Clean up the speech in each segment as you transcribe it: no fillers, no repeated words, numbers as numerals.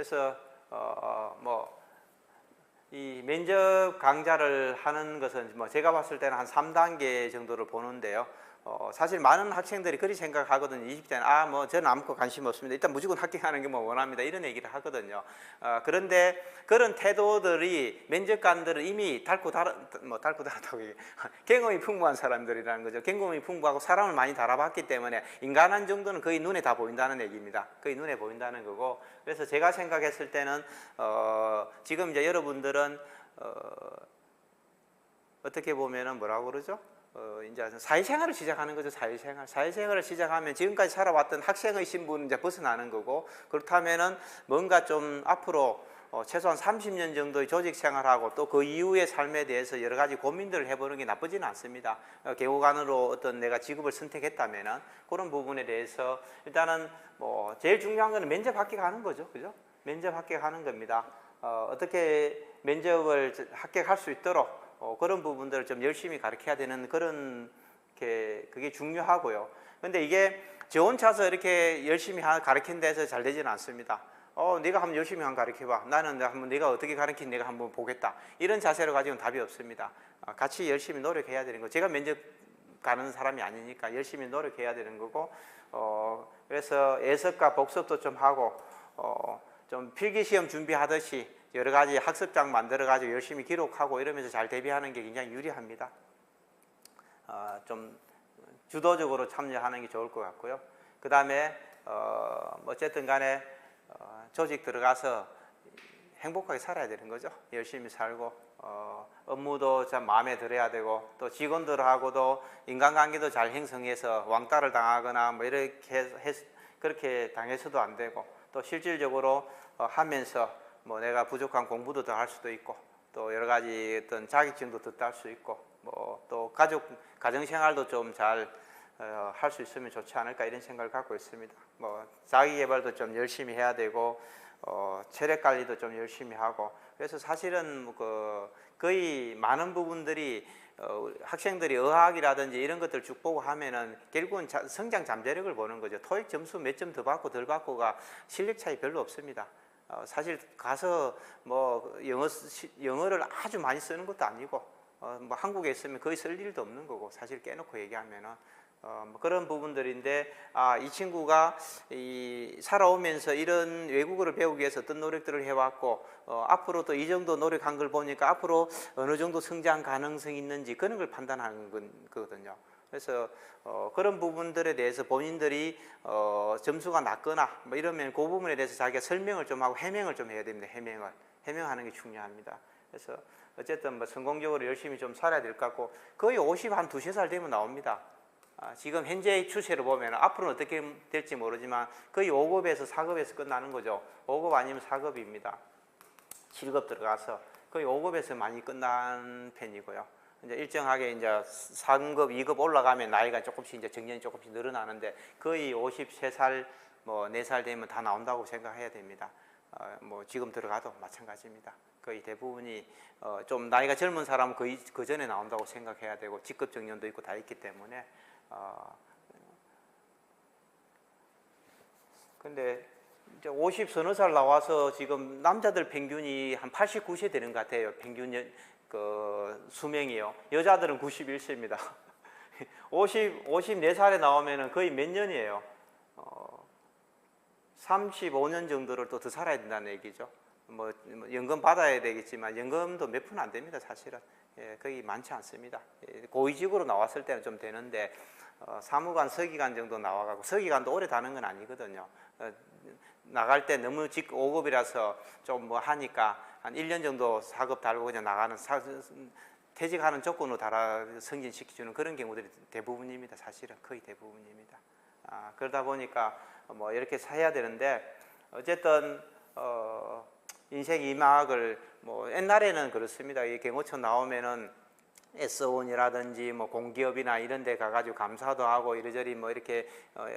그래서 이 면접 강좌를 하는 것은 제가 봤을 때는 한 3단계 정도를 보는데요. 사실 많은 학생들이 그리 생각하거든요. 20대는 저는 아무것도 관심 없습니다. 일단 무조건 합격하는 게 원합니다. 이런 얘기를 하거든요. 그런데 그런 태도들이 면접관들은 이미 달고 달았다고 경험이 풍부한 사람들이라는 거죠. 경험이 풍부하고 사람을 많이 달아봤기 때문에 인간한 정도는 거의 눈에 다 보인다는 얘기입니다. 거의 눈에 보인다는 거고, 그래서 제가 생각했을 때는 지금 이제 여러분들은 어떻게 보면은 뭐라고 그러죠? 이제 사회생활을 시작하는 거죠. 사회생활을 시작하면 지금까지 살아왔던 학생의 신분은 이제 벗어나는 거고, 그렇다면은 뭔가 좀 앞으로 최소한 30년 정도의 조직 생활하고 또 그 이후의 삶에 대해서 여러 가지 고민들을 해보는 게 나쁘지는 않습니다. 개호관으로 어떤 내가 직업을 선택했다면은 그런 부분에 대해서 일단은 제일 중요한 거는 면접 합격하는 거죠. 그죠? 면접 합격하는 겁니다. 어떻게 면접을 합격할 수 있도록 그런 부분들을 좀 열심히 가르쳐야 되는 그런 그게 중요하고요. 근데 이게 저 혼자서 이렇게 열심히 가르치는 데서 잘 되지는 않습니다. 네가 한번 열심히 한번 가르쳐봐. 나는 한번 네가 어떻게 가르치는지 내가 한번 보겠다. 이런 자세로 가지고는 답이 없습니다. 같이 열심히 노력해야 되는 거. 제가 면접 가는 사람이 아니니까 열심히 노력해야 되는 거고, 그래서 예습과 복습도 좀 하고, 좀 필기시험 준비하듯이 여러 가지 학습장 만들어가지고 열심히 기록하고 이러면서 잘 대비하는 게 굉장히 유리합니다. 좀 주도적으로 참여하는 게 좋을 것 같고요. 그 다음에 어쨌든 간에 조직 들어가서 행복하게 살아야 되는 거죠. 열심히 살고 업무도 참 마음에 들어야 되고, 또 직원들하고도 인간관계도 잘 형성해서 왕따를 당하거나 이렇게 그렇게 당해서도 안 되고, 또 실질적으로 하면서 내가 부족한 공부도 더 할 수도 있고, 또 여러 가지 어떤 자격증도 더 딸 수 있고, 또 가정생활도 좀 잘 할 수 있으면 좋지 않을까 이런 생각을 갖고 있습니다. 자기개발도 좀 열심히 해야 되고, 체력 관리도 좀 열심히 하고, 그래서 사실은 거의 많은 부분들이 학생들이 어학이라든지 이런 것들 쭉 보고 하면은 결국은 성장 잠재력을 보는 거죠. 토익 점수 몇 점 더 받고 덜 받고가 실력 차이 별로 없습니다. 사실 가서 영어를 아주 많이 쓰는 것도 아니고, 한국에 있으면 거의 쓸 일도 없는 거고, 사실 깨놓고 얘기하면은 그런 부분들인데, 이 친구가 살아오면서 이런 외국어를 배우기 위해서 어떤 노력들을 해왔고, 앞으로 또 이 정도 노력한 걸 보니까 앞으로 어느 정도 성장 가능성이 있는지 그런 걸 판단하는 거거든요. 그래서 그런 부분들에 대해서 본인들이 점수가 낮거나 이러면 그 부분에 대해서 자기가 설명을 좀 하고 해명을 좀 해야 됩니다. 해명하는 게 중요합니다. 그래서 어쨌든 성공적으로 열심히 좀 살아야 될 것 같고, 거의 50, 한 두세 살 되면 나옵니다. 지금 현재의 추세로 보면 앞으로는 어떻게 될지 모르지만 거의 5급에서 4급에서 끝나는 거죠. 5급 아니면 4급입니다. 7급 들어가서 거의 5급에서 많이 끝난 편이고요. 이제 일정하게 이제 3급, 2급 올라가면 나이가 조금씩 이제 정년이 조금씩 늘어나는데, 거의 53살, 4살 되면 다 나온다고 생각해야 됩니다. 지금 들어가도 마찬가지입니다. 거의 대부분이 좀 나이가 젊은 사람은 거의 그 전에 나온다고 생각해야 되고, 직급 정년도 있고 다 있기 때문에. 근데 이제 50 서너 살 나와서 지금 남자들 평균이 한 89세 되는 것 같아요. 평균 수명이요. 여자들은 91세입니다. 54살에 나오면 거의 몇 년이에요? 35년 정도를 또 더 살아야 된다는 얘기죠. 연금 받아야 되겠지만 연금도 몇 푼 안 됩니다, 사실은. 거의 많지 않습니다. 고위직으로 나왔을 때는 좀 되는데, 사무관, 서기관 정도 나와가고, 서기관도 오래 다는 건 아니거든요. 나갈 때 너무 5급이라서 좀 하니까 한 1년 정도 4급 달고 그냥 나가는, 퇴직하는 조건으로 달아 승진시켜주는 그런 경우들이 대부분입니다. 사실은 거의 대부분입니다. 그러다 보니까 이렇게 해야 되는데, 어쨌든 인생 2막을 옛날에는 그렇습니다. 이 경호처 나오면은 S원이라든지 공기업이나 이런 데 가가지고 감사도 하고 이리저리 이렇게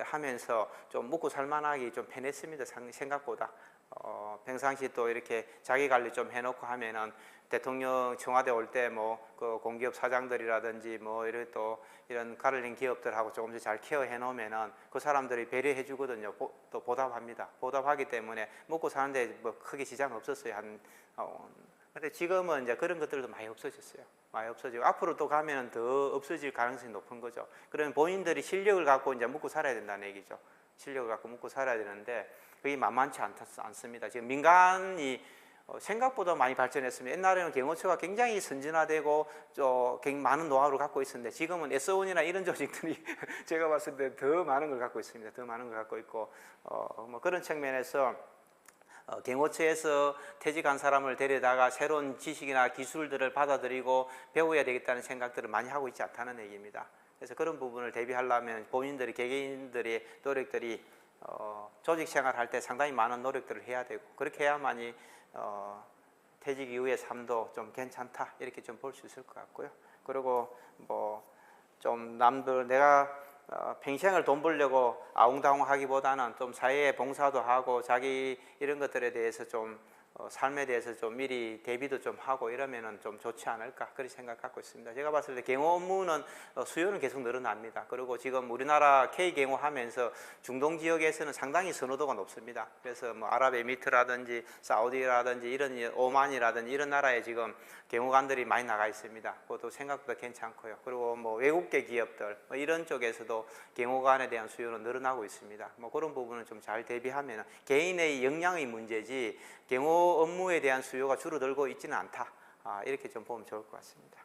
하면서 좀 먹고 살만하기 좀 편했습니다. 생각보다. 평상시 또 이렇게 자기 관리 좀 해놓고 하면은 대통령 청와대 올 때 뭐 그 공기업 사장들이라든지 뭐 이런 또 이런 가을린 기업들하고 조금씩 잘 케어해 놓으면은 그 사람들이 배려해 주거든요. 또 보답합니다. 보답하기 때문에 먹고 사는데 뭐 크게 지장 없었어요. 근데 지금은 이제 그런 것들도 많이 없어졌어요. 많이 없어지고 앞으로 또 가면은 더 없어질 가능성이 높은 거죠. 그러면 본인들이 실력을 갖고 이제 먹고 살아야 된다는 얘기죠. 실력을 갖고 먹고 살아야 되는데 그게 만만치 않습니다. 지금 민간이 생각보다 많이 발전했습니다. 옛날에는 경호처가 굉장히 선진화되고 많은 노하우를 갖고 있었는데 지금은 S1이나 이런 조직들이 제가 봤을 때 더 많은 걸 갖고 있습니다. 더 많은 걸 갖고 있고 뭐 그런 측면에서 경호처에서 퇴직한 사람을 데려다가 새로운 지식이나 기술들을 받아들이고 배워야 되겠다는 생각들을 많이 하고 있지 않다는 얘기입니다. 그래서 그런 부분을 대비하려면 본인들이 개개인들의 노력들이 조직 생활할 때 상당히 많은 노력들을 해야 되고 그렇게 해야만이 퇴직 이후의 삶도 좀 괜찮다 이렇게 좀 볼 수 있을 것 같고요. 그리고 뭐 좀 남들 내가 평생을 돈 벌려고 아웅다웅하기보다는 좀 사회에 봉사도 하고 자기 이런 것들에 대해서 좀 삶에 대해서 좀 미리 대비도 좀 하고 이러면은 좀 좋지 않을까 그런 생각 갖고 있습니다. 제가 봤을 때 경호 업무는 수요는 계속 늘어납니다. 그리고 지금 우리나라 K 경호 하면서 중동 지역에서는 상당히 선호도가 높습니다. 그래서 뭐 아랍에미리트라든지 사우디라든지 이런 오만이라든지 이런 나라에 지금 경호관들이 많이 나가 있습니다. 그것도 생각보다 괜찮고요. 그리고 뭐 외국계 기업들 뭐 이런 쪽에서도 경호관에 대한 수요는 늘어나고 있습니다. 뭐 그런 부분은 좀 잘 대비하면 개인의 역량의 문제지 경호 업무에 대한 수요가 줄어들고 있지는 않다. 이렇게 좀 보면 좋을 것 같습니다.